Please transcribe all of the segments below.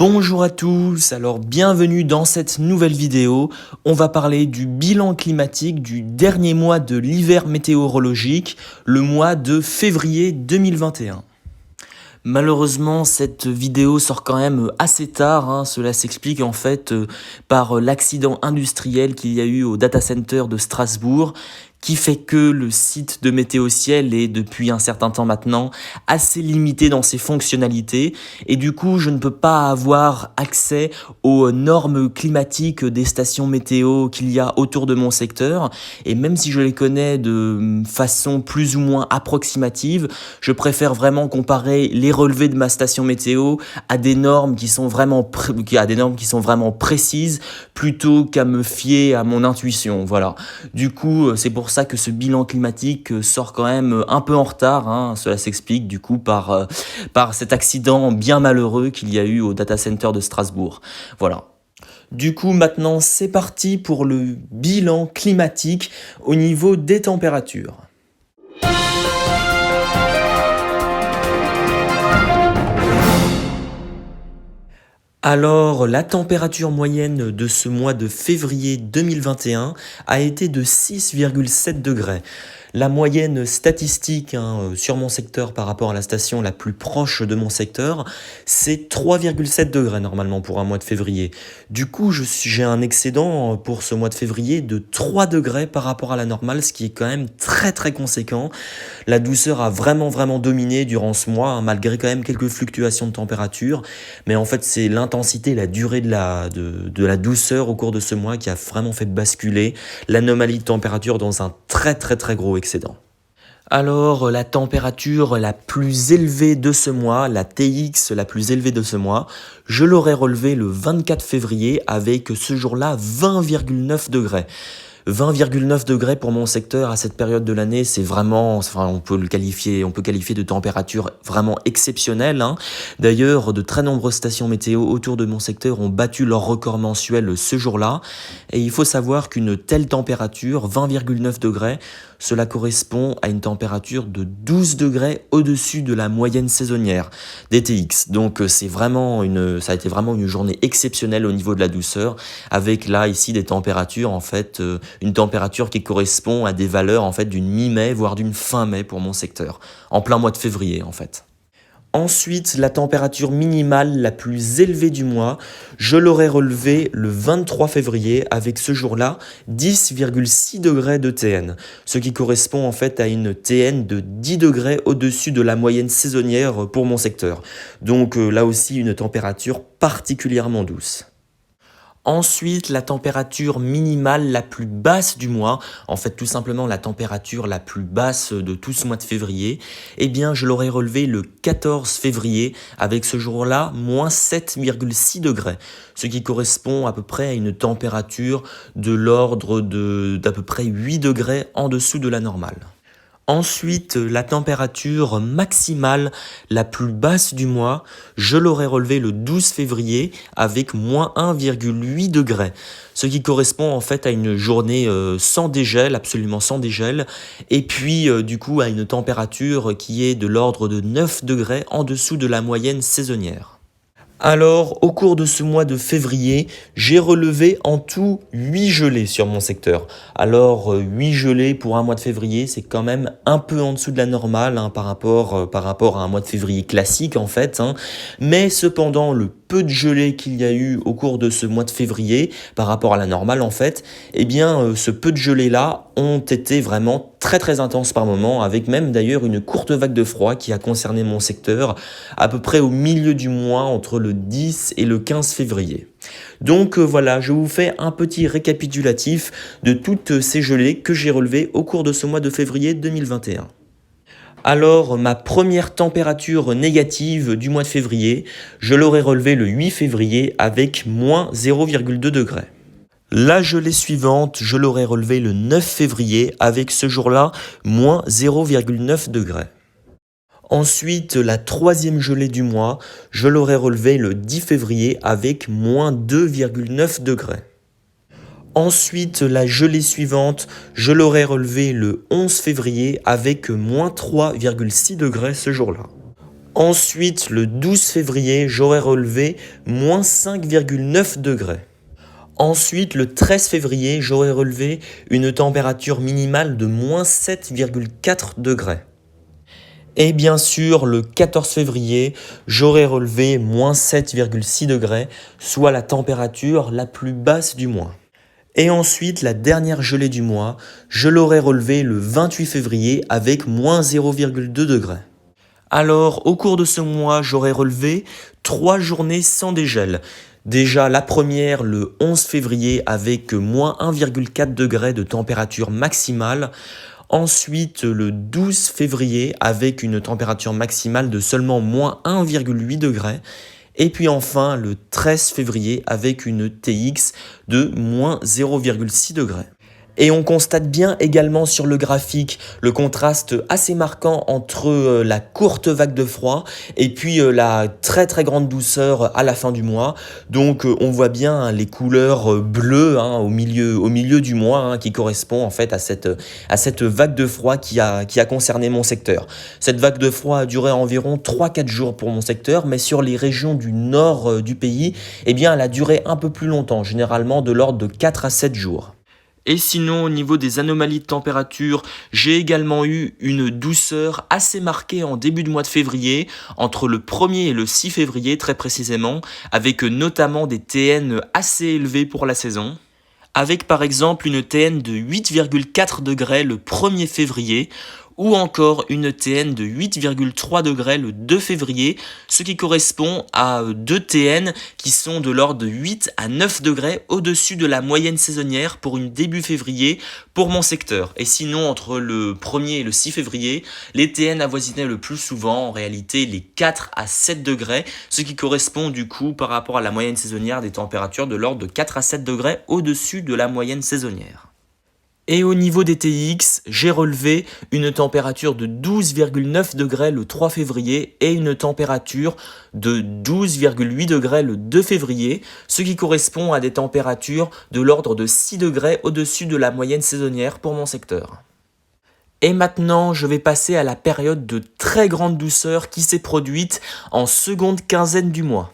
Bonjour à tous, alors bienvenue dans cette nouvelle vidéo. On va parler du bilan climatique du dernier mois de l'hiver météorologique, le mois de février 2021. Malheureusement, cette vidéo sort quand même assez tard, Cela s'explique en fait par l'accident industriel qu'il y a eu au data center de Strasbourg, qui fait que le site de Météo Ciel est depuis un certain temps maintenant assez limité dans ses fonctionnalités et du coup je ne peux pas avoir accès aux normes climatiques des stations météo qu'il y a autour de mon secteur, et même si je les connais de façon plus ou moins approximative, je préfère vraiment comparer les relevés de ma station météo à des normes qui sont vraiment précises plutôt qu'à me fier à mon intuition. Voilà. Du coup, c'est pour ça que ce bilan climatique sort quand même un peu en retard. Cela s'explique du coup par cet accident bien malheureux qu'il y a eu au data center de Strasbourg. Voilà. Du coup, maintenant, c'est parti pour le bilan climatique au niveau des températures. Alors, la température moyenne de ce mois de février 2021 a été de 6,7 degrés. La moyenne statistique sur mon secteur par rapport à la station la plus proche de mon secteur, c'est 3,7 degrés normalement pour un mois de février. Du coup, j'ai un excédent pour ce mois de février de 3 degrés par rapport à la normale, ce qui est quand même très très conséquent. La douceur a vraiment dominé durant ce mois, malgré quand même quelques fluctuations de température. Mais en fait, c'est l'intensité, la durée de la douceur au cours de ce mois qui a vraiment fait basculer l'anomalie de température dans un très gros excédent. Alors, la température la plus élevée de ce mois, la TX la plus élevée de ce mois, je l'aurais relevée le 24 février avec ce jour-là 20,9 degrés. 20,9 degrés pour mon secteur à cette période de l'année, c'est vraiment, on peut qualifier de température vraiment exceptionnelle. D'ailleurs, de très nombreuses stations météo autour de mon secteur ont battu leur record mensuel ce jour-là. Et il faut savoir qu'une telle température, 20,9 degrés, cela correspond à une température de 12 degrés au-dessus de la moyenne saisonnière des TX. Donc ça a été vraiment une journée exceptionnelle au niveau de la douceur, avec là ici des températures une température qui correspond à des valeurs d'une mi-mai voire d'une fin mai pour mon secteur, en plein mois de février en fait. Ensuite, la température minimale la plus élevée du mois, je l'aurais relevée le 23 février avec ce jour-là 10,6 degrés de TN, ce qui correspond en fait à une TN de 10 degrés au-dessus de la moyenne saisonnière pour mon secteur. Donc là aussi une température particulièrement douce. Ensuite, la température minimale la plus basse du mois, en fait tout simplement la température la plus basse de tout ce mois de février, eh bien je l'aurais relevé le 14 février avec ce jour-là moins 7,6 degrés, ce qui correspond à peu près à une température de l'ordre d'à peu près 8 degrés en dessous de la normale. Ensuite, la température maximale la plus basse du mois, je l'aurais relevée le 12 février avec moins 1,8 degrés, ce qui correspond en fait à une journée sans dégel, absolument sans dégel, et puis du coup à une température qui est de l'ordre de 9 degrés en dessous de la moyenne saisonnière. Alors, au cours de ce mois de février, j'ai relevé en tout 8 gelées sur mon secteur. Alors, 8 gelées pour un mois de février, c'est quand même un peu en dessous de la normale par rapport à un mois de février classique en fait. Mais cependant, le peu de gelées qu'il y a eu au cours de ce mois de février par rapport à la normale en fait, eh bien, ce peu de gelées-là ont été vraiment très intenses par moment, avec même d'ailleurs une courte vague de froid qui a concerné mon secteur à peu près au milieu du mois entre le 10 et le 15 février. Donc voilà, je vous fais un petit récapitulatif de toutes ces gelées que j'ai relevées au cours de ce mois de février 2021. Alors, ma première température négative du mois de février, je l'aurais relevée le 8 février avec moins 0,2 degrés. La gelée suivante, je l'aurais relevée le 9 février avec ce jour-là moins 0,9 degrés. Ensuite, la troisième gelée du mois, je l'aurais relevée le 10 février avec moins 2,9 degrés. Ensuite, la gelée suivante, je l'aurais relevée le 11 février avec moins 3,6 degrés ce jour-là. Ensuite, le 12 février, j'aurai relevé moins 5,9 degrés. Ensuite, le 13 février, j'aurai relevé une température minimale de moins 7,4 degrés. Et bien sûr, le 14 février, j'aurai relevé moins 7,6 degrés, soit la température la plus basse du mois. Et ensuite, la dernière gelée du mois, je l'aurai relevée le 28 février avec moins 0,2 degrés. Alors, au cours de ce mois, j'aurai relevé 3 journées sans dégel. Déjà la première le 11 février avec moins 1,4 degré de température maximale. Ensuite le 12 février avec une température maximale de seulement moins 1,8 degré. Et puis enfin le 13 février avec une TX de moins 0,6 degré. Et on constate bien également sur le graphique le contraste assez marquant entre la courte vague de froid et puis la très très grande douceur à la fin du mois. Donc on voit bien les couleurs bleues au milieu du mois qui correspond en fait à cette vague de froid qui a concerné mon secteur. Cette vague de froid a duré environ 3-4 jours pour mon secteur, mais sur les régions du nord du pays, eh bien, elle a duré un peu plus longtemps, généralement de l'ordre de 4 à 7 jours. Et sinon, au niveau des anomalies de température, j'ai également eu une douceur assez marquée en début de mois de février, entre le 1er et le 6 février très précisément, avec notamment des TN assez élevés pour la saison. Avec par exemple une TN de 8,4 degrés le 1er février, ou encore une TN de 8,3 degrés le 2 février, ce qui correspond à 2 TN qui sont de l'ordre de 8 à 9 degrés au-dessus de la moyenne saisonnière pour une début février pour mon secteur. Et sinon, entre le 1er et le 6 février, les TN avoisinaient le plus souvent en réalité les 4 à 7 degrés, ce qui correspond du coup par rapport à la moyenne saisonnière des températures de l'ordre de 4 à 7 degrés au-dessus de la moyenne saisonnière. Et au niveau des TX, j'ai relevé une température de 12,9 degrés le 3 février et une température de 12,8 degrés le 2 février, ce qui correspond à des températures de l'ordre de 6 degrés au-dessus de la moyenne saisonnière pour mon secteur. Et maintenant, je vais passer à la période de très grande douceur qui s'est produite en seconde quinzaine du mois.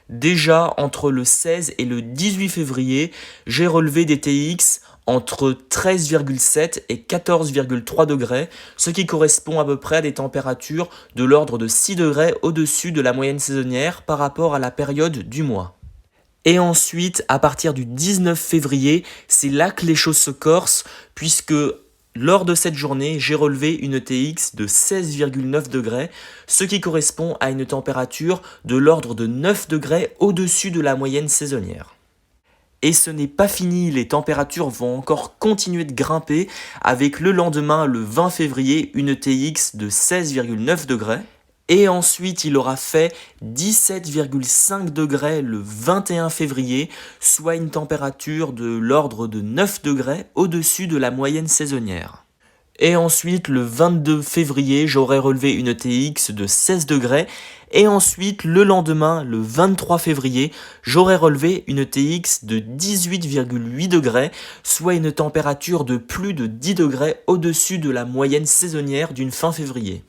Déjà, entre le 16 et le 18 février, j'ai relevé des TX entre 13,7 et 14,3 degrés, ce qui correspond à peu près à des températures de l'ordre de 6 degrés au-dessus de la moyenne saisonnière par rapport à la période du mois. Et ensuite, à partir du 19 février, c'est là que les choses se corsent, puisque lors de cette journée, j'ai relevé une TX de 16,9 degrés, ce qui correspond à une température de l'ordre de 9 degrés au-dessus de la moyenne saisonnière. Et ce n'est pas fini, les températures vont encore continuer de grimper avec le lendemain, le 20 février, une TX de 16,9 degrés. Et ensuite, il aura fait 17,5 degrés le 21 février, soit une température de l'ordre de 9 degrés au-dessus de la moyenne saisonnière. Et ensuite, le 22 février, j'aurai relevé une TX de 16 degrés. Et ensuite, le lendemain, le 23 février, j'aurai relevé une TX de 18,8 degrés, soit une température de plus de 10 degrés au-dessus de la moyenne saisonnière d'une fin février.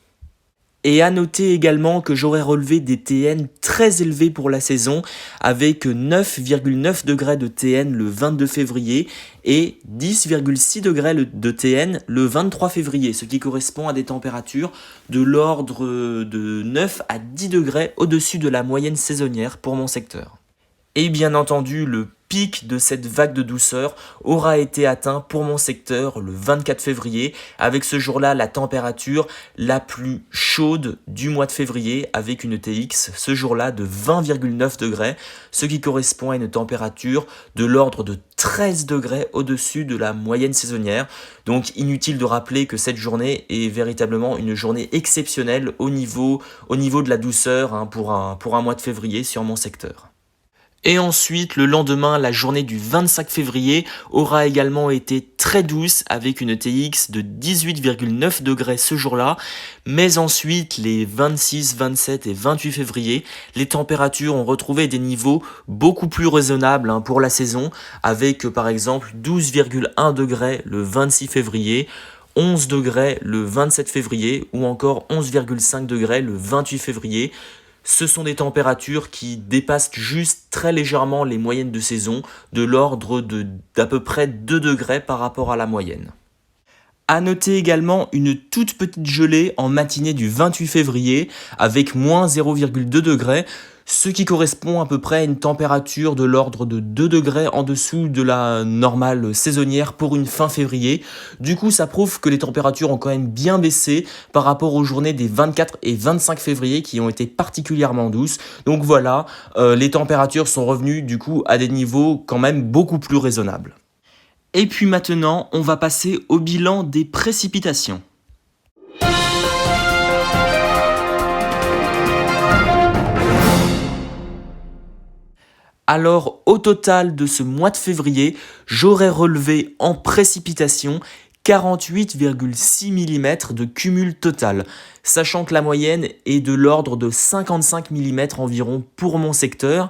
Et à noter également que j'aurais relevé des TN très élevés pour la saison, avec 9,9 degrés de TN le 22 février et 10,6 degrés de TN le 23 février, ce qui correspond à des températures de l'ordre de 9 à 10 degrés au-dessus de la moyenne saisonnière pour mon secteur. Et bien entendu, le pic de cette vague de douceur aura été atteint pour mon secteur le 24 février, avec ce jour-là la température la plus chaude du mois de février, avec une TX ce jour-là de 20,9 degrés, ce qui correspond à une température de l'ordre de 13 degrés au-dessus de la moyenne saisonnière. Donc inutile de rappeler que cette journée est véritablement une journée exceptionnelle au niveau de la douceur pour un mois de février sur mon secteur. Et ensuite, le lendemain, la journée du 25 février aura également été très douce avec une TX de 18,9 degrés ce jour-là. Mais ensuite, les 26, 27 et 28 février, les températures ont retrouvé des niveaux beaucoup plus raisonnables pour la saison, avec par exemple 12,1 degrés le 26 février, 11 degrés le 27 février ou encore 11,5 degrés le 28 février. Ce sont des températures qui dépassent juste très légèrement les moyennes de saison, de l'ordre d'à peu près 2 degrés par rapport à la moyenne. À noter également une toute petite gelée en matinée du 28 février avec moins 0,2 degrés, ce qui correspond à peu près à une température de l'ordre de 2 degrés en dessous de la normale saisonnière pour une fin février. Du coup, ça prouve que les températures ont quand même bien baissé par rapport aux journées des 24 et 25 février qui ont été particulièrement douces. Donc voilà, les températures sont revenues du coup à des niveaux quand même beaucoup plus raisonnables. Et puis maintenant, on va passer au bilan des précipitations. Alors, au total de ce mois de février, j'aurais relevé en précipitation 48,6 mm de cumul total, sachant que la moyenne est de l'ordre de 55 mm environ pour mon secteur.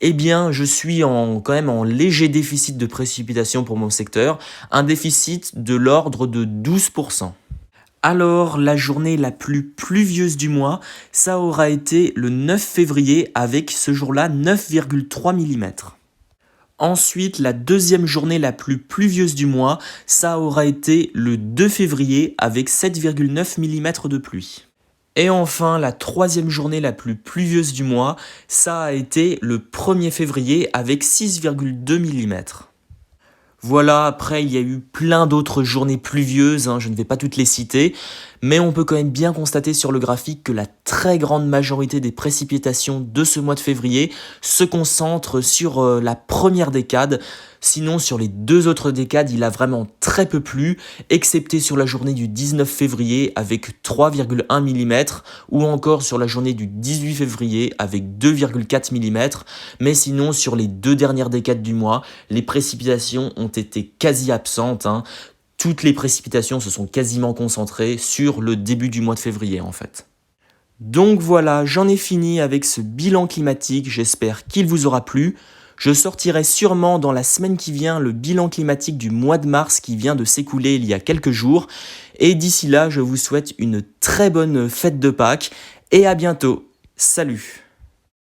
Eh bien, je suis quand même en léger déficit de précipitation pour mon secteur, un déficit de l'ordre de 12%. Alors, la journée la plus pluvieuse du mois, ça aura été le 9 février avec ce jour-là 9,3 mm. Ensuite, la deuxième journée la plus pluvieuse du mois, ça aura été le 2 février avec 7,9 mm de pluie. Et enfin, la troisième journée la plus pluvieuse du mois, ça a été le 1er février avec 6,2 mm. Voilà, après il y a eu plein d'autres journées pluvieuses, je ne vais pas toutes les citer, mais on peut quand même bien constater sur le graphique que la très grande majorité des précipitations de ce mois de février se concentrent sur la première décade. Sinon, sur les deux autres décades, il a vraiment très peu plu, excepté sur la journée du 19 février avec 3,1 mm, ou encore sur la journée du 18 février avec 2,4 mm. Mais sinon, sur les deux dernières décades du mois, les précipitations ont été quasi absentes. Toutes les précipitations se sont quasiment concentrées sur le début du mois de février en fait. Donc voilà, j'en ai fini avec ce bilan climatique, j'espère qu'il vous aura plu. Je sortirai sûrement dans la semaine qui vient le bilan climatique du mois de mars qui vient de s'écouler il y a quelques jours. Et d'ici là, je vous souhaite une très bonne fête de Pâques et à bientôt. Salut!